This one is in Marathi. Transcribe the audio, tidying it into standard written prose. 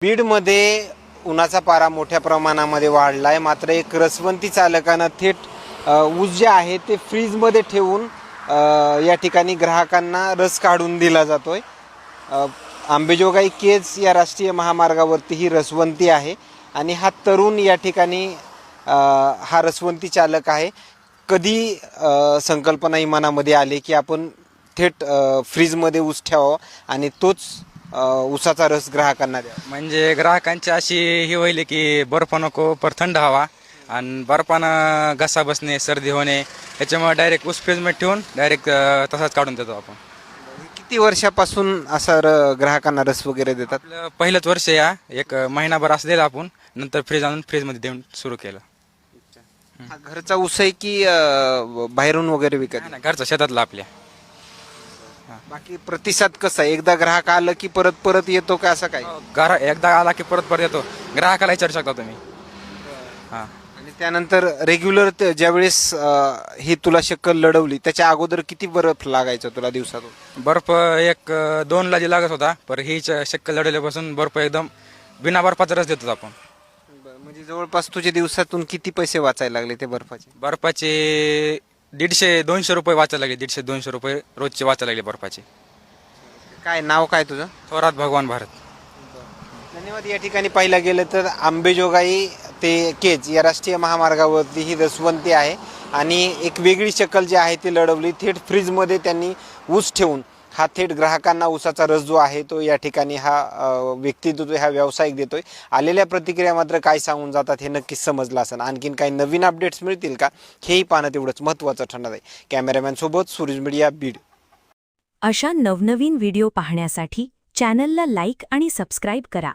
बीडमध्ये उन्हाचा पारा मोठ्या प्रमाणामध्ये वाढला आहे, मात्र एक रसवंती चालकानं थेट ऊस जे आहे ते फ्रीजमध्ये ठेवून या ठिकाणी ग्राहकांना रस काढून दिला जातोय। आंबेजोगाई केज या राष्ट्रीय महामार्गावरती ही रसवंती आहे आणि हा तरुण या ठिकाणी हा रसवंती चालक आहे। कधी संकल्पना इमानामध्ये आली की आपण थेट फ्रीजमध्ये ऊस ठेवावा आणि तोच ऊसाचा रस ग्राहकांना द्या। म्हणजे ग्राहकांची अशी ही होईल की बर्फ नको पर थंड हवा आणि बर्फानं घसा बसणे सर्दी होणे त्याच्यामुळे डायरेक्ट ऊस फ्रीजमध्ये ठेवून डायरेक्ट तसाच काढून देतो आपण। किती वर्षापासून असा ग्राहकांना रस वगैरे देतात? आपलं पहिलंच वर्ष या एक महिनाभर असं दिलं आपण, नंतर फ्रीज आणून फ्रीजमध्ये देऊन सुरू केलं। हा घरचा ऊस आहे की बाहेरून वगैरे विकत? नाही, घरचं शेतातला आपल्या। बाकी प्रतिसाद कसा आहे? एकदा ग्राहक आलं की परत परत येतो का असं काय? एकदा आला की परत परत येतो, ग्राहकाला विचारू शकता तुम्ही। हां, आणि त्यानंतर रेग्युलर ज्यावेळेस ही तुला शक्कल लढवली त्याच्या अगोदर किती बर्फ लागायचं तुला दिवसातून? बर्फ एक 2 जी लागत होता, पर ही शक्कल लढवल्यापासून बर्फ एकदम बिना बर्फाचा रस देतो आपण। म्हणजे जवळपास तुझे दिवसातून किती पैसे वाचायला लागले ते बर्फाचे? बर्फाचे 150-200 रुपये वाचायला लागले, 150-200 रुपये रोजचे वाचायला लागले बर्फाचे। काय नाव काय तुझं? थोरात भगवान भारत। धन्यवाद। या ठिकाणी पाहिलं गेलं तर आंबेजोगाई ते केज या राष्ट्रीय महामार्गावरती ही रसवंती आहे आणि एक वेगळी शक्कल जी आहे ती लढवली। थेट फ्रीजमध्ये त्यांनी ऊस ठेवून हा थेट ग्राहकांना ऊसाचा रस जो आहे तो या ठिकाणी हा व्यक्ती देतोय, हा व्यावसायिक देतोय। आलेल्या प्रतिक्रिया मात्र काय सांगून जातात हे नक्कीच समजलं असेल। आणखीन काही नवीन अपडेट्स मिळतील का हेही पाहणं तेवढंच महत्त्वाचं ठरणार आहे। कॅमेरामॅन सोबत सूरज मीडिया, बीड। अशा नवनवीन व्हिडिओ पाहण्यासाठी चॅनलला लाईक आणि सबस्क्राईब करा।